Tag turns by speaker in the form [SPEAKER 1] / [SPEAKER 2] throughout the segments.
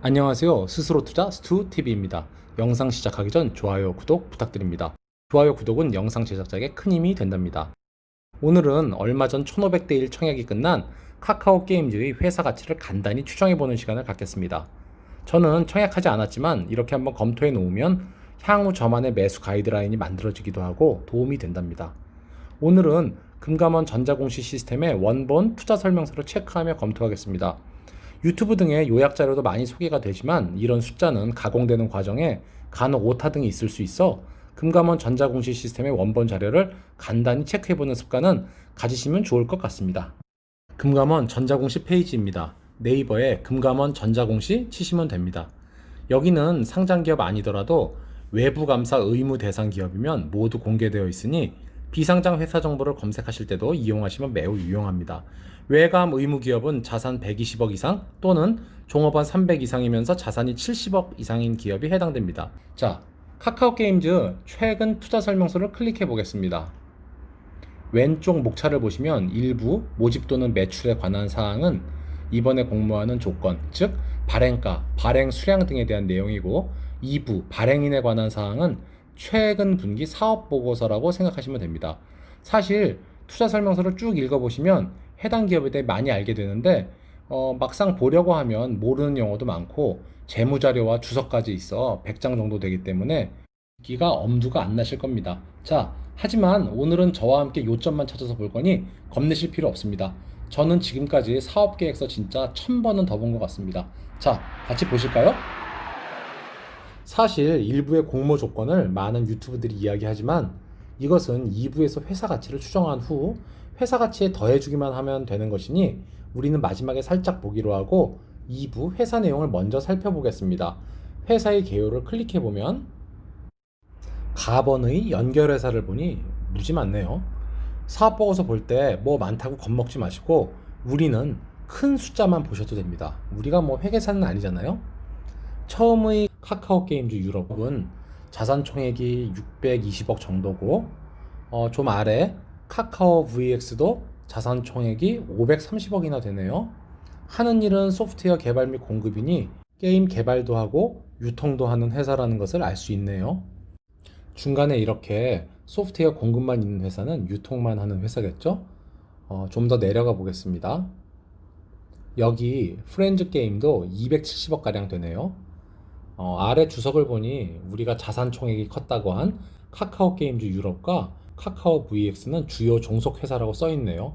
[SPEAKER 1] 안녕하세요. 스스로 투자 스투TV입니다. 영상 시작하기 전 좋아요, 구독 부탁드립니다. 좋아요, 구독은 영상 제작자에게 큰 힘이 된답니다. 오늘은 얼마 전 1500대 1 청약이 끝난 카카오 게임즈의 회사 가치를 간단히 추정해보는 시간을 갖겠습니다. 저는 청약하지 않았지만 이렇게 한번 검토해 놓으면 향후 저만의 매수 가이드라인이 만들어지기도 하고 도움이 된답니다. 오늘은 금감원 전자공시 시스템의 원본 투자 설명서를 체크하며 검토하겠습니다. 유튜브 등의 요약 자료도 많이 소개가 되지만 이런 숫자는 가공되는 과정에 간혹 오타 등이 있을 수 있어 금감원 전자공시 시스템의 원본 자료를 간단히 체크해보는 습관은 가지시면 좋을 것 같습니다. 금감원 전자공시 페이지입니다. 네이버에 금감원 전자공시 치시면 됩니다. 여기는 상장기업 아니더라도 외부 감사 의무 대상 기업이면 모두 공개되어 있으니 비상장 회사 정보를 검색하실 때도 이용하시면 매우 유용합니다. 외감 의무 기업은 자산 120억 이상 또는 종업원 300 이상이면서 자산이 70억 이상인 기업이 해당됩니다. 자, 카카오 게임즈 최근 투자 설명서를 클릭해 보겠습니다. 왼쪽 목차를 보시면 일부 모집 또는 매출에 관한 사항은 이번에 공모하는 조건, 즉 발행가, 발행 수량 등에 대한 내용이고 2부 발행인에 관한 사항은 최근 분기 사업 보고서라고 생각하시면 됩니다. 사실 투자 설명서를 쭉 읽어보시면 해당 기업에 대해 많이 알게 되는데 막상 보려고 하면 모르는 용어도 많고 재무자료와 주석까지 있어 100장 정도 되기 때문에 기가 엄두가 안 나실 겁니다. 자, 하지만 오늘은 저와 함께 요점만 찾아서 볼 거니 겁내실 필요 없습니다. 저는 지금까지 사업계획서 진짜 1000번은 더 본 것 같습니다. 자, 같이 보실까요? 사실 일부의 공모 조건을 많은 유튜브들이 이야기하지만 이것은 2부에서 회사 가치를 추정한 후 회사 가치에 더해주기만 하면 되는 것이니 우리는 마지막에 살짝 보기로 하고 2부 회사 내용을 먼저 살펴보겠습니다. 회사의 개요를 클릭해보면 가번의 연결회사를 보니 무지 많네요. 사업보고서 볼 때 뭐 많다고 겁먹지 마시고 우리는 큰 숫자만 보셔도 됩니다. 우리가 뭐 회계사는 아니잖아요. 처음의 카카오 게임즈 유럽은 자산 총액이 620억 정도고 좀 아래 카카오 VX도 자산 총액이 530억이나 되네요. 하는 일은 소프트웨어 개발 및 공급이니 게임 개발도 하고 유통도 하는 회사라는 것을 알 수 있네요. 중간에 이렇게 소프트웨어 공급만 있는 회사는 유통만 하는 회사겠죠? 좀 더 내려가 보겠습니다. 여기 프렌즈 게임도 270억가량 되네요. 아래 주석을 보니 우리가 자산 총액이 컸다고 한 카카오 게임즈 유럽과 카카오 VX는 주요 종속 회사라고 써 있네요.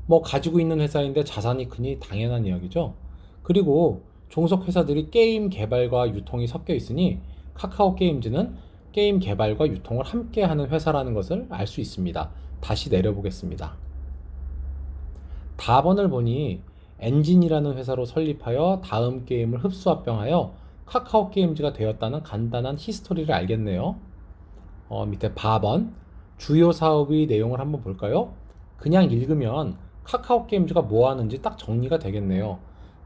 [SPEAKER 1] 뭐 가지고 있는 회사인데 자산이 크니 당연한 이야기죠. 그리고 종속 회사들이 게임 개발과 유통이 섞여 있으니 카카오 게임즈는 게임 개발과 유통을 함께 하는 회사라는 것을 알 수 있습니다. 다시 내려보겠습니다. 다번을 보니 엔진이라는 회사로 설립하여 다음 게임을 흡수합병하여 카카오 게임즈가 되었다는 간단한 히스토리를 알겠네요. 밑에 바번 주요 사업의 내용을 한번 볼까요? 그냥 읽으면 카카오 게임즈가 뭐 하는지 딱 정리가 되겠네요.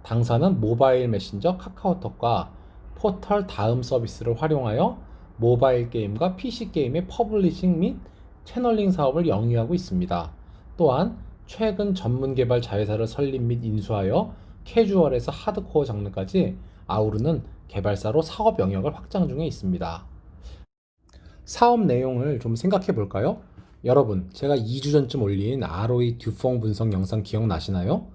[SPEAKER 1] 당사는 모바일 메신저 카카오톡과 포털 다음 서비스를 활용하여 모바일 게임과 PC 게임의 퍼블리싱 및 채널링 사업을 영위하고 있습니다. 또한 최근 전문 개발 자회사를 설립 및 인수하여 캐주얼에서 하드코어 장르까지 아우르는 개발사로 사업 영역을 확장 중에 있습니다. 사업 내용을 좀 생각해 볼까요? 여러분, 제가 2주 전쯤 올린 ROE 듀퐁 분석 영상 기억나시나요?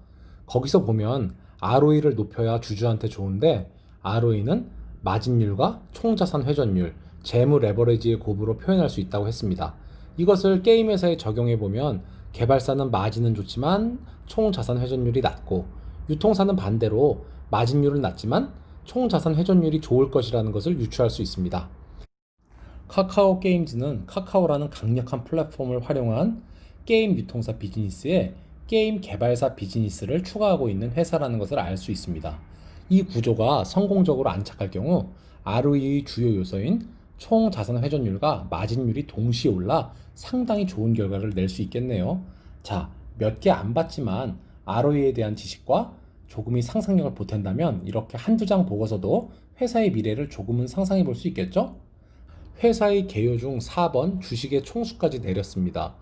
[SPEAKER 1] 거기서 보면 ROE를 높여야 주주한테 좋은데 ROE는 마진율과 총자산 회전율, 재무 레버리지의 곱으로 표현할 수 있다고 했습니다. 이것을 게임 회사에 적용해 보면 개발사는 마진은 좋지만 총자산 회전율이 낮고 유통사는 반대로 마진율은 낮지만 총자산 회전율이 좋을 것이라는 것을 유추할 수 있습니다. 카카오 게임즈는 카카오라는 강력한 플랫폼을 활용한 게임 유통사 비즈니스에 게임 개발사 비즈니스를 추가하고 있는 회사라는 것을 알 수 있습니다. 이 구조가 성공적으로 안착할 경우 ROE의 주요 요소인 총 자산 회전율과 마진율이 동시에 올라 상당히 좋은 결과를 낼 수 있겠네요. 자, 몇 개 안 봤지만 ROE에 대한 지식과 조금의 상상력을 보탠다면 이렇게 한두 장 보고서도 회사의 미래를 조금은 상상해 볼 수 있겠죠? 회사의 개요 중 4번 주식의 총수까지 내렸습니다.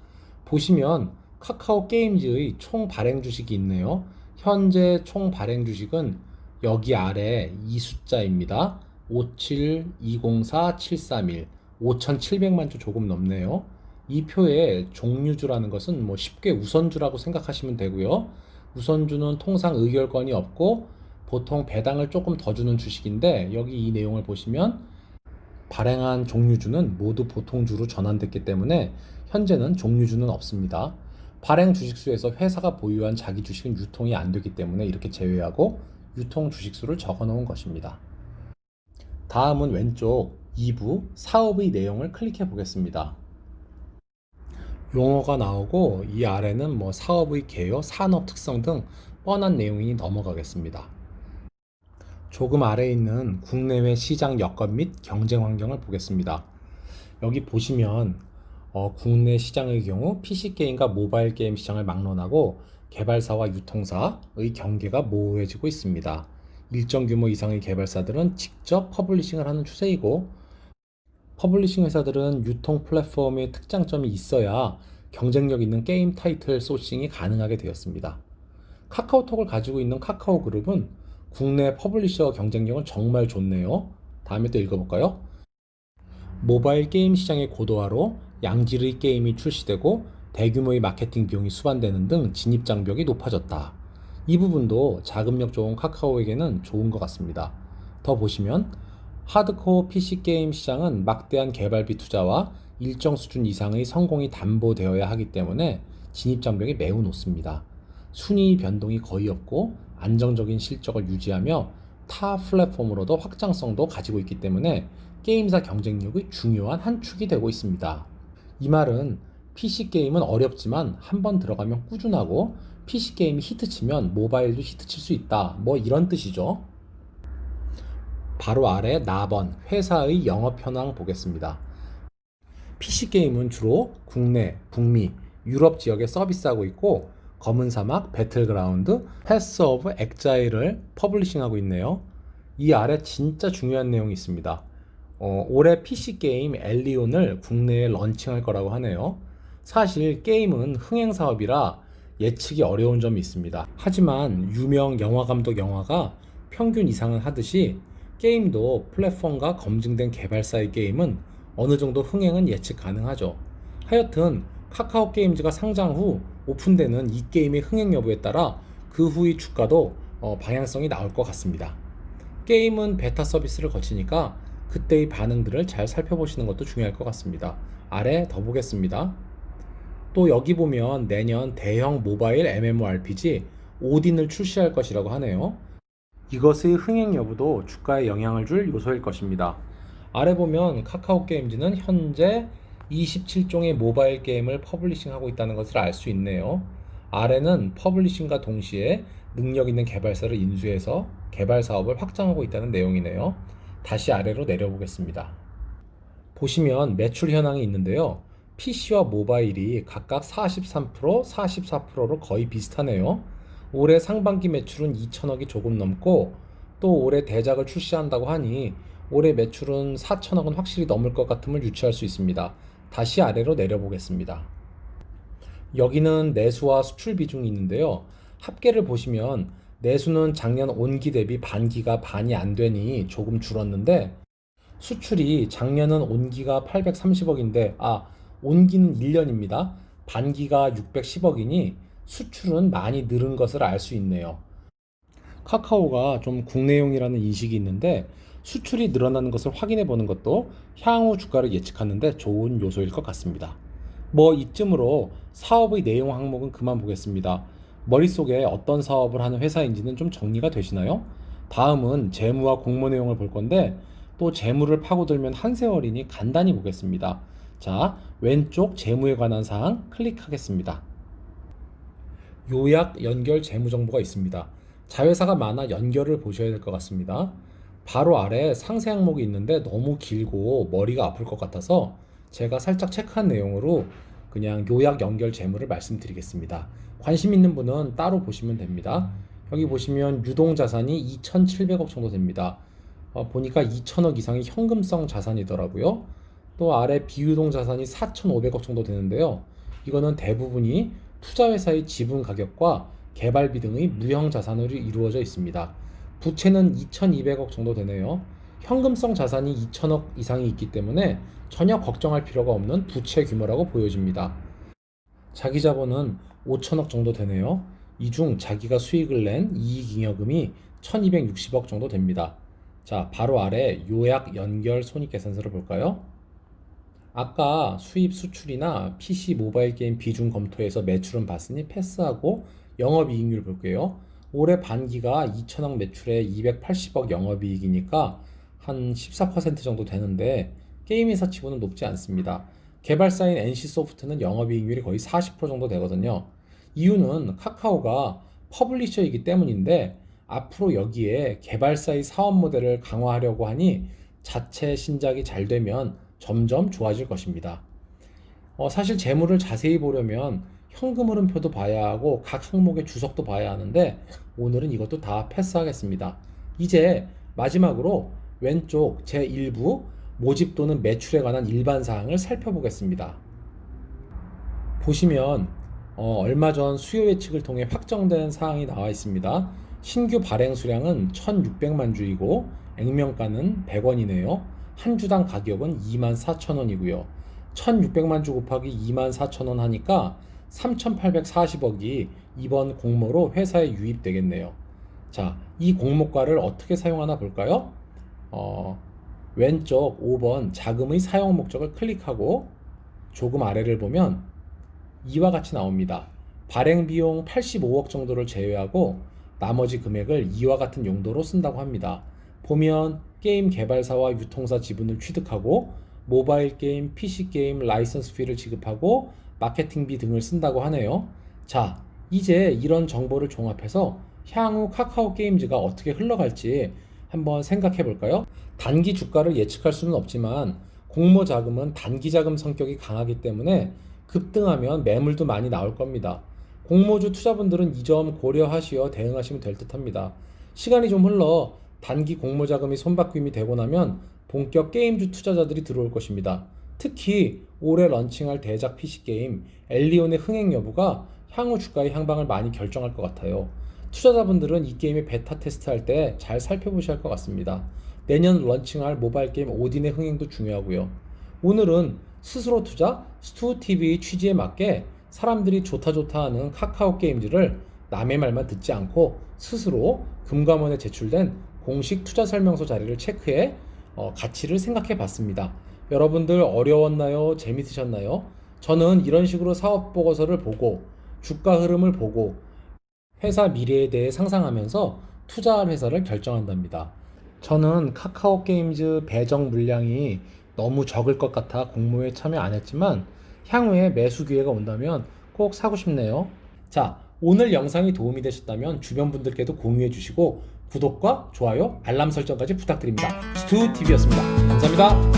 [SPEAKER 1] 보시면 카카오 게임즈의 총 발행 주식이 있네요. 현재 총 발행 주식은 여기 아래 이 숫자입니다. 57204731 5700만 주 조금 넘네요. 이 표의 종류주라는 것은 뭐 쉽게 우선주라고 생각하시면 되고요. 우선주는 통상 의결권이 없고 보통 배당을 조금 더 주는 주식인데 여기 이 내용을 보시면 발행한 종류주는 모두 보통주로 전환됐기 때문에 현재는 종류주는 없습니다. 발행 주식수에서 회사가 보유한 자기 주식은 유통이 안 되기 때문에 이렇게 제외하고 유통 주식수를 적어 놓은 것입니다. 다음은 왼쪽 2부 사업의 내용을 클릭해 보겠습니다. 용어가 나오고 이 아래는 뭐 사업의 개요, 산업 특성 등 뻔한 내용이 넘어가겠습니다. 조금 아래에 있는 국내외 시장 여건 및 경쟁 환경을 보겠습니다. 여기 보시면 국내 시장의 경우 PC게임과 모바일 게임 시장을 막론하고 개발사와 유통사의 경계가 모호해지고 있습니다. 일정 규모 이상의 개발사들은 직접 퍼블리싱을 하는 추세이고 퍼블리싱 회사들은 유통 플랫폼의 특장점이 있어야 경쟁력 있는 게임 타이틀 소싱이 가능하게 되었습니다. 카카오톡을 가지고 있는 카카오그룹은 국내 퍼블리셔 경쟁력은 정말 좋네요. 다음에 또 읽어볼까요? 모바일 게임 시장의 고도화로 양질의 게임이 출시되고 대규모의 마케팅 비용이 수반되는 등 진입 장벽이 높아졌다. 이 부분도 자금력 좋은 카카오에게는 좋은 것 같습니다. 더 보시면 하드코어 PC 게임 시장은 막대한 개발비 투자와 일정 수준 이상의 성공이 담보되어야 하기 때문에 진입 장벽이 매우 높습니다. 순위 변동이 거의 없고 안정적인 실적을 유지하며 타 플랫폼으로도 확장성도 가지고 있기 때문에 게임사 경쟁력의 중요한 한 축이 되고 있습니다. 이 말은 PC게임은 어렵지만 한번 들어가면 꾸준하고 PC게임이 히트치면 모바일도 히트칠 수 있다. 뭐 이런 뜻이죠. 바로 아래 나번 회사의 영업 현황 보겠습니다. PC게임은 주로 국내, 북미, 유럽 지역에 서비스하고 있고 검은 사막, 배틀그라운드, 패스 오브 엑자일을 퍼블리싱하고 있네요. 이 아래 진짜 중요한 내용이 있습니다. 올해 PC게임 엘리온을 국내에 런칭할 거라고 하네요. 사실 게임은 흥행 사업이라 예측이 어려운 점이 있습니다. 하지만 유명 영화감독 영화가 평균 이상은 하듯이 게임도 플랫폼과 검증된 개발사의 게임은 어느 정도 흥행은 예측 가능하죠. 하여튼 카카오 게임즈가 상장 후 오픈되는 이 게임의 흥행 여부에 따라 그 후의 주가도 방향성이 나올 것 같습니다. 게임은 베타 서비스를 거치니까 그때의 반응들을 잘 살펴보시는 것도 중요할 것 같습니다. 아래 더 보겠습니다. 또 여기 보면 내년 대형 모바일 MMORPG 오딘을 출시할 것이라고 하네요. 이것의 흥행 여부도 주가에 영향을 줄 요소일 것입니다. 아래 보면 카카오 게임즈는 현재 27종의 모바일 게임을 퍼블리싱하고 있다는 것을 알 수 있네요. 아래는 퍼블리싱과 동시에 능력 있는 개발사를 인수해서 개발 사업을 확장하고 있다는 내용이네요. 다시 아래로 내려보겠습니다. 보시면 매출 현황이 있는데요. PC와 모바일이 각각 43%, 44%로 거의 비슷하네요. 올해 상반기 매출은 2천억이 조금 넘고 또 올해 대작을 출시한다고 하니 올해 매출은 4천억은 확실히 넘을 것 같음을 유추할 수 있습니다. 다시 아래로 내려보겠습니다. 여기는 내수와 수출 비중이 있는데요. 합계를 보시면 내수는 작년 온기 대비 반기가 반이 안 되니 조금 줄었는데 수출이 작년은 온기가 830억인데 온기는 1년입니다. 반기가 610억이니 수출은 많이 늘은 것을 알 수 있네요. 카카오가 좀 국내용이라는 인식이 있는데 수출이 늘어나는 것을 확인해 보는 것도 향후 주가를 예측하는데 좋은 요소일 것 같습니다. 뭐 이쯤으로 사업의 내용 항목은 그만 보겠습니다. 머릿속에 어떤 사업을 하는 회사인지는 좀 정리가 되시나요? 다음은 재무와 공모 내용을 볼 건데 또 재무를 파고들면 한 세월이니 간단히 보겠습니다. 자, 왼쪽 재무에 관한 사항 클릭하겠습니다. 요약 연결 재무 정보가 있습니다. 자회사가 많아 연결을 보셔야 될 것 같습니다. 바로 아래 상세 항목이 있는데 너무 길고 머리가 아플 것 같아서 제가 살짝 체크한 내용으로 그냥 요약 연결 재무를 말씀드리겠습니다. 관심 있는 분은 따로 보시면 됩니다. 여기 보시면 유동자산이 2,700억 정도 됩니다. 보니까 2천억 이상이 현금성 자산이더라고요. 또 아래 비유동자산이 4,500억 정도 되는데요. 이거는 대부분이 투자회사의 지분 가격과 개발비 등의 무형 자산으로 이루어져 있습니다. 부채는 2,200억 정도 되네요. 현금성 자산이 2천억 이상이 있기 때문에 전혀 걱정할 필요가 없는 부채 규모라고 보여집니다. 자기 자본은 5천억 정도 되네요. 이 중 자기가 수익을 낸 이익잉여금이 1260억 정도 됩니다. 자, 바로 아래 요약 연결 손익계산서를 볼까요? 아까 수입 수출이나 PC 모바일 게임 비중 검토해서 매출은 봤으니 패스하고 영업이익률 볼게요. 올해 반기가 2천억 매출에 280억 영업이익이니까 한 14% 정도 되는데 게임 회사 치고는 높지 않습니다. 개발사인 NC소프트는 영업이익률이 거의 40% 정도 되거든요. 이유는 카카오가 퍼블리셔이기 때문인데 앞으로 여기에 개발사의 사업 모델을 강화하려고 하니 자체 신작이 잘 되면 점점 좋아질 것입니다. 사실 재물을 자세히 보려면 현금 흐름표도 봐야 하고 각 항목의 주석도 봐야 하는데 오늘은 이것도 다 패스하겠습니다. 이제 마지막으로 왼쪽 제1부 모집 또는 매출에 관한 일반 사항을 살펴보겠습니다. 보시면 얼마 전 수요 예측을 통해 확정된 사항이 나와 있습니다. 신규 발행 수량은 1,600만 주이고 액면가는 100원이네요. 한 주당 가격은 24,000원이고요. 1,600만 주 곱하기 24,000원 하니까 3,840억이 이번 공모로 회사에 유입되겠네요. 자, 이 공모가를 어떻게 사용하나 볼까요? 왼쪽 5번 자금의 사용 목적을 클릭하고 조금 아래를 보면 이와 같이 나옵니다. 발행 비용 85억 정도를 제외하고 나머지 금액을 이와 같은 용도로 쓴다고 합니다. 보면 게임 개발사와 유통사 지분을 취득하고 모바일 게임, PC 게임 라이선스 피를 지급하고 마케팅비 등을 쓴다고 하네요. 자, 이제 이런 정보를 종합해서 향후 카카오 게임즈가 어떻게 흘러갈지 한번 생각해 볼까요? 단기 주가를 예측할 수는 없지만 공모 자금은 단기 자금 성격이 강하기 때문에 급등하면 매물도 많이 나올 겁니다. 공모주 투자분들은 이 점 고려하시어 대응하시면 될 듯합니다. 시간이 좀 흘러 단기 공모 자금이 손바뀜이 되고 나면 본격 게임주 투자자들이 들어올 것입니다. 특히 올해 런칭할 대작 PC게임 엘리온의 흥행 여부가 향후 주가의 향방을 많이 결정할 것 같아요. 투자자분들은 이 게임의 베타 테스트할 때 잘 살펴보셔야 할 것 같습니다. 내년 런칭할 모바일 게임 오딘의 흥행도 중요하고요. 오늘은 스스로 투자 스투TV 취지에 맞게 사람들이 좋다 하는 카카오 게임즈를 남의 말만 듣지 않고 스스로 금감원에 제출된 공식 투자 설명서 자료를 체크해 가치를 생각해 봤습니다. 여러분들 어려웠나요? 재밌으셨나요? 저는 이런 식으로 사업 보고서를 보고 주가 흐름을 보고 회사 미래에 대해 상상하면서 투자할 회사를 결정한답니다. 저는 카카오 게임즈 배정 물량이 너무 적을 것 같아 공모에 참여 안 했지만 향후에 매수 기회가 온다면 꼭 사고 싶네요. 자, 오늘 영상이 도움이 되셨다면 주변 분들께도 공유해 주시고 구독과 좋아요, 알람 설정까지 부탁드립니다. 스투TV였습니다. 감사합니다.